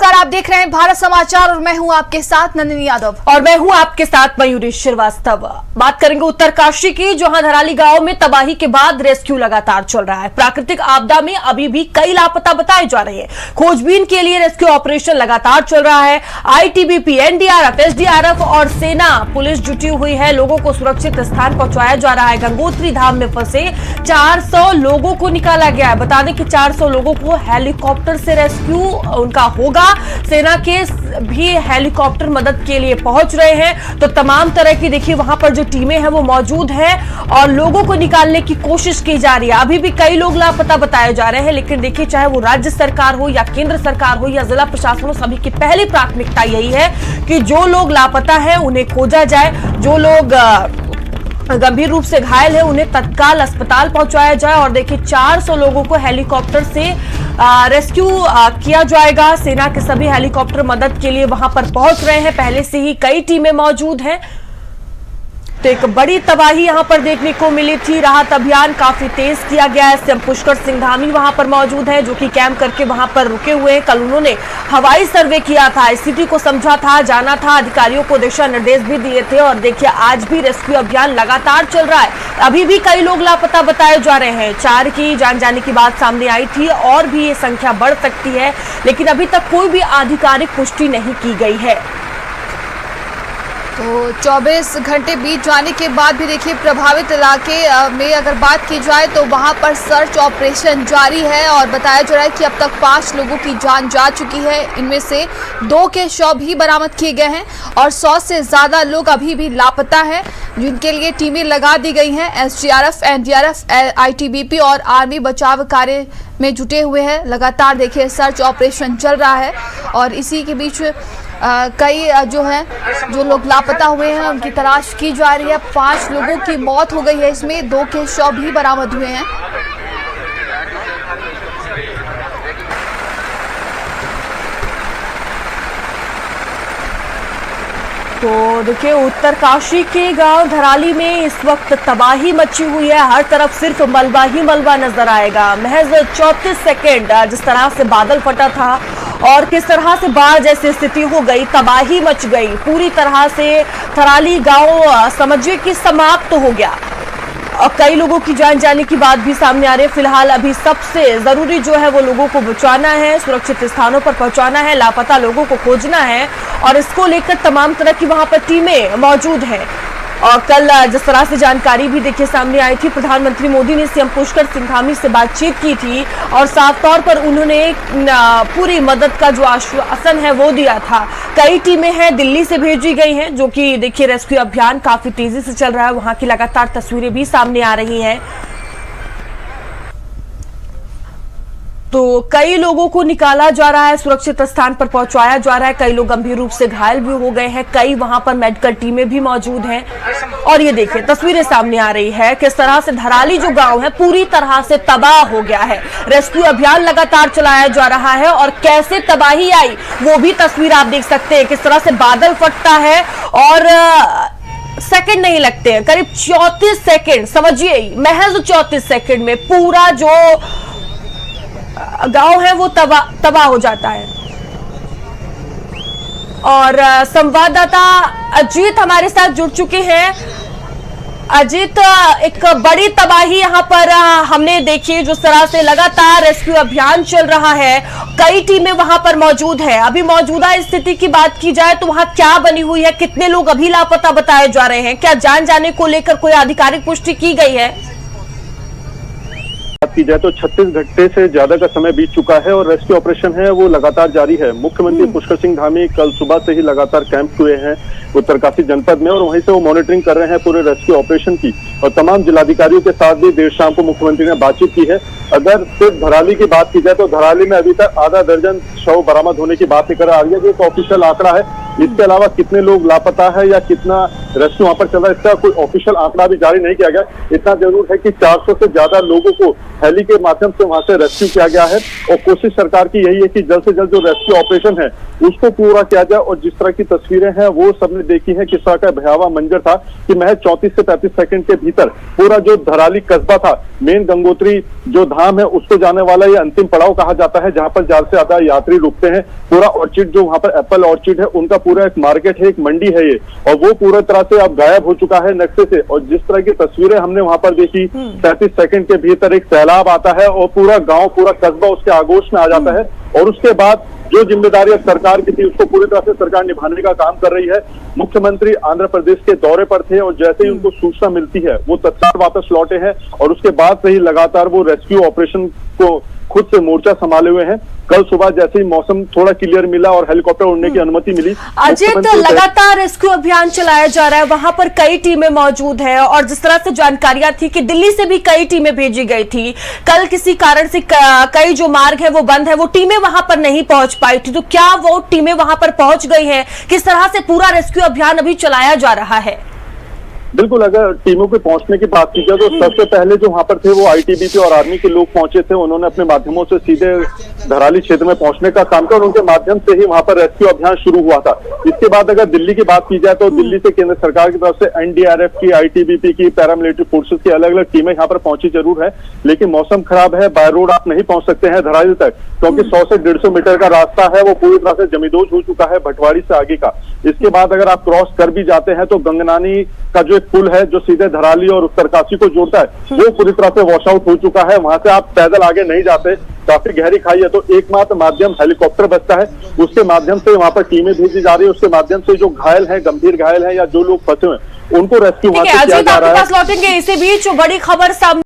नमस्कार, आप देख रहे हैं भारत समाचार और मैं हूं आपके साथ नंदिनी यादव और मैं हूं आपके साथ मयूरी श्रीवास्तव। बात करेंगे उत्तरकाशी की, जहां धराली गांव में तबाही के बाद रेस्क्यू लगातार चल रहा है। प्राकृतिक आपदा में अभी भी कई लापता बताए जा रहे हैं। खोजबीन के लिए रेस्क्यू ऑपरेशन लगातार चल रहा है। आईटीबीपी, एनडीआरएफ, एसडीआरएफ और सेना पुलिस जुटी हुई है। लोगों को सुरक्षित स्थान पहुंचाया जा रहा है। गंगोत्री धाम में फंसे 400 लोगों को निकाला गया है। बता दें कि 400 लोगों को हेलीकॉप्टर से रेस्क्यू उनका होगा। सेना के भी हेलीकॉप्टर मदद के लिए पहुंच रहे हैं। तो तमाम तरह की देखिए वहां पर जो टीमें हैं वो मौजूद हैं और लोगों को निकालने की कोशिश की जा रही है। अभी भी कई लोग लापता बताए जा रहे हैं, लेकिन देखिए चाहे वो राज्य सरकार हो या केंद्र सरकार हो या जिला प्रशासन हो, सभी की पहली प्राथमिकता यही है कि जो लोग लापता है उन्हें खोजा जाए। जो लोग गंभीर रूप से घायल है उन्हें तत्काल अस्पताल पहुंचाया जाए। और देखिए 400 लोगों को हेलीकॉप्टर से रेस्क्यू किया जाएगा। सेना के सभी हेलीकॉप्टर मदद के लिए वहां पर पहुंच रहे हैं। पहले से ही कई टीमें मौजूद हैं। तो एक बड़ी तबाही यहां पर देखने को मिली थी। राहत अभियान काफी तेज किया गया है। सीएम पुष्कर सिंह धामी वहां पर मौजूद है, जो कि कैंप करके वहां पर रुके हुए हैं। कल उन्होंने हवाई सर्वे किया था, स्थिति को समझा था, जाना था, अधिकारियों को दिशा निर्देश भी दिए थे। और देखिए आज भी रेस्क्यू अभियान लगातार चल रहा है। अभी भी कई लोग लापता बताए जा रहे हैं। 4 की जान जाने की बात सामने आई थी और भी ये संख्या बढ़ सकती है, लेकिन अभी तक कोई भी आधिकारिक पुष्टि नहीं की गई है। तो 24 घंटे बीत जाने के बाद भी देखिए प्रभावित इलाके में अगर बात की जाए तो वहां पर सर्च ऑपरेशन जारी है और बताया जा रहा है कि अब तक 5 लोगों की जान जा चुकी है। इनमें से 2 के शव भी बरामद किए गए हैं और 100 से ज़्यादा लोग अभी भी लापता हैं, जिनके लिए टीमें लगा दी गई हैं। एसडीआरएफ, एनडीआरएफ, आईटीबीपी और आर्मी बचाव कार्य में जुटे हुए हैं। लगातार देखिए सर्च ऑपरेशन चल रहा है और इसी के बीच कई जो लोग लापता हुए हैं उनकी तलाश की जा रही है। 5 लोगों की मौत हो गई है, इसमें 2 के शव भी बरामद हुए हैं। तो देखिए उत्तरकाशी के गांव धराली में इस वक्त तबाही मची हुई है। हर तरफ सिर्फ मलबा ही मलबा नजर आएगा। महज 34 सेकेंड जिस तरह से बादल फटा था और किस तरह से बाढ़ जैसी स्थिति हो गई, तबाही मच गई। पूरी तरह से धराली गांव समझिए कि समाप्त हो गया और कई लोगों की जान जाने की बात भी सामने आ रही है। फिलहाल अभी सबसे जरूरी जो है वो लोगों को बचाना है, सुरक्षित स्थानों पर पहुंचाना है, लापता लोगों को खोजना है और इसको लेकर तमाम तरह की वहां पर टीमें मौजूद हैं। और कल जिस तरह से जानकारी भी देखिए सामने आई थी, प्रधानमंत्री मोदी ने सीएम पुष्कर सिंह धामी से बातचीत की थी और साफ तौर पर उन्होंने पूरी मदद का जो आश्वासन है वो दिया था। कई टीमें हैं दिल्ली से भेजी गई हैं, जो कि देखिए रेस्क्यू अभियान काफी तेजी से चल रहा है। वहां की लगातार तस्वीरें भी सामने आ रही हैं। तो कई लोगों को निकाला जा रहा है, सुरक्षित स्थान पर पहुंचाया जा रहा है। कई लोग गंभीर रूप से घायल भी हो गए हैं। कई वहां पर मेडिकल टीमें भी मौजूद हैं। और ये देखिए तस्वीरें सामने आ रही है किस तरह से धराली जो गांव है पूरी तरह से तबाह हो गया है। रेस्क्यू अभियान लगातार चलाया जा रहा है और कैसे तबाही आई वो भी तस्वीर आप देख सकते हैं। किस तरह से बादल फटता है और सेकंड नहीं लगते हैं, करीब 34 सेकंड, समझिए महज 34 सेकंड में पूरा जो गांव है वो तबाह हो जाता है। और संवाददाता अजीत हमारे साथ जुड़ चुके हैं। अजीत, एक बड़ी तबाही यहां पर हमने देखी, जिस तरह से लगातार रेस्क्यू अभियान चल रहा है, कई टीमें वहां पर मौजूद है। अभी मौजूदा स्थिति की बात की जाए तो वहां क्या बनी हुई है, कितने लोग अभी लापता बताए जा रहे हैं, क्या जान जाने को लेकर कोई आधिकारिक पुष्टि की गई है? बात की जाए तो 36 घंटे से ज्यादा का समय बीत चुका है और रेस्क्यू ऑपरेशन है वो लगातार जारी है। मुख्यमंत्री पुष्कर सिंह धामी कल सुबह से ही लगातार कैंप हुए हैं उत्तरकाशी जनपद में और वहीं से वो मॉनिटरिंग कर रहे हैं पूरे रेस्क्यू ऑपरेशन की। और तमाम जिलाधिकारियों के साथ भी देर शाम को मुख्यमंत्री ने बातचीत की है। अगर सिर्फ धराली की बात की जाए तो धराली में अभी तक आधा दर्जन शव बरामद होने की बात निकल आ रही है, जो एक ऑफिशियल आंकड़ा है। इसके अलावा कितने लोग लापता है या कितना रेस्क्यू वहां पर चल रहा है, इसका कोई ऑफिशियल आंकड़ा भी जारी नहीं किया गया। इतना जरूर है कि 400 से ज्यादा लोगों को हेली के माध्यम से वहां से रेस्क्यू किया गया है और कोशिश सरकार की यही है कि जल्द से जल्द जो रेस्क्यू ऑपरेशन है उसको पूरा किया जाए। और जिस तरह की तस्वीरें हैं वो सबने देखी है, किस तरह का भयावह मंजर था कि महज 34 से 35 सेकंड के भीतर भीतर पूरा जो धराली कस्बा था, मेन गंगोत्री जो धाम है उसको जाने वाला ये अंतिम पड़ाव कहा जाता है, जहां पर ज्यादा से ज्यादा यात्री रुकते हैं। पूरा ऑर्चिड जो वहां पर एप्पल ऑर्चिड है उनका पूरा एक मार्केट है, एक मंडी है ये, और वो पूरी तरह से अब गायब हो चुका है नक्शे से। और जिस तरह की तस्वीरें हमने वहां पर देखी, 37 सेकंड के भीतर एक सैलाब आता है और पूरा गांव, पूरा कस्बा उसके आगोश में आ जाता है। और उसके बाद जो जिम्मेदारी अब सरकार की थी उसको पूरी तरह से सरकार निभाने का काम कर रही है। मुख्यमंत्री आंध्र प्रदेश के दौरे पर थे और जैसे ही उनको सूचना मिलती है वो तत्काल वापस लौटे हैं और उसके बाद से ही लगातार वो रेस्क्यू ऑपरेशन को खुद से मोर्चा संभाले हुए हैं। कल सुबह जैसे ही मौसम थोड़ा क्लियर मिला और हेलीकॉप्टर उड़ने की अनुमति मिली, अजित, लगातार रेस्क्यू अभियान चलाया जा रहा है, वहां पर कई टीमें मौजूद हैं और जिस तरह से जानकारियां थी कि दिल्ली से भी कई टीमें भेजी गई थी, कल किसी कारण से कई जो मार्ग है वो बंद है, वो टीमें वहां पर नहीं पहुंच पाई थी, तो क्या वो टीमें वहां पर पहुंच गई हैं? किस तरह से पूरा रेस्क्यू अभियान अभी चलाया जा रहा है? बिल्कुल, अगर टीमों के पहुंचने की बात की जाए तो सबसे पहले जो वहां पर थे वो आईटीबीपी और आर्मी के लोग पहुंचे थे। उन्होंने अपने माध्यमों से सीधे धराली क्षेत्र में पहुंचने का काम किया और उनके माध्यम से ही वहां पर रेस्क्यू अभियान शुरू हुआ था। इसके बाद अगर दिल्ली की बात की जाए तो दिल्ली से केंद्र सरकार की तरफ से एनडीआरएफ की, आईटीबीपी की, पैरामिलिट्री फोर्सेस की अलग अलग टीमें यहाँ पर पहुंची जरूर है, लेकिन मौसम खराब है, बाय रोड आप नहीं पहुंच सकते हैं धराली तक, क्योंकि 100 से 150 मीटर का रास्ता है वो पूरी तरह से जमींदोज हो चुका है भटवाड़ी से आगे का। इसके बाद अगर आप क्रॉस कर भी जाते हैं तो गंगनानी का जो एक पुल है जो सीधे धराली और उत्तरकाशी को जोड़ता है वो पूरी तरह से वॉश आउट हो चुका है। वहां से आप पैदल आगे नहीं जाते, काफी गहरी खाई है, तो एकमात्र माध्यम हेलीकॉप्टर बचता है। उसके माध्यम से वहां पर टीमें भेजी जा रही है, उसके माध्यम से जो घायल है, गंभीर घायल है या जो लोग फंसे हुए हैं उनको रेस्क्यू वहां से किया जा रहा है। लौटेंगे, इसी बीच बड़ी खबर सामने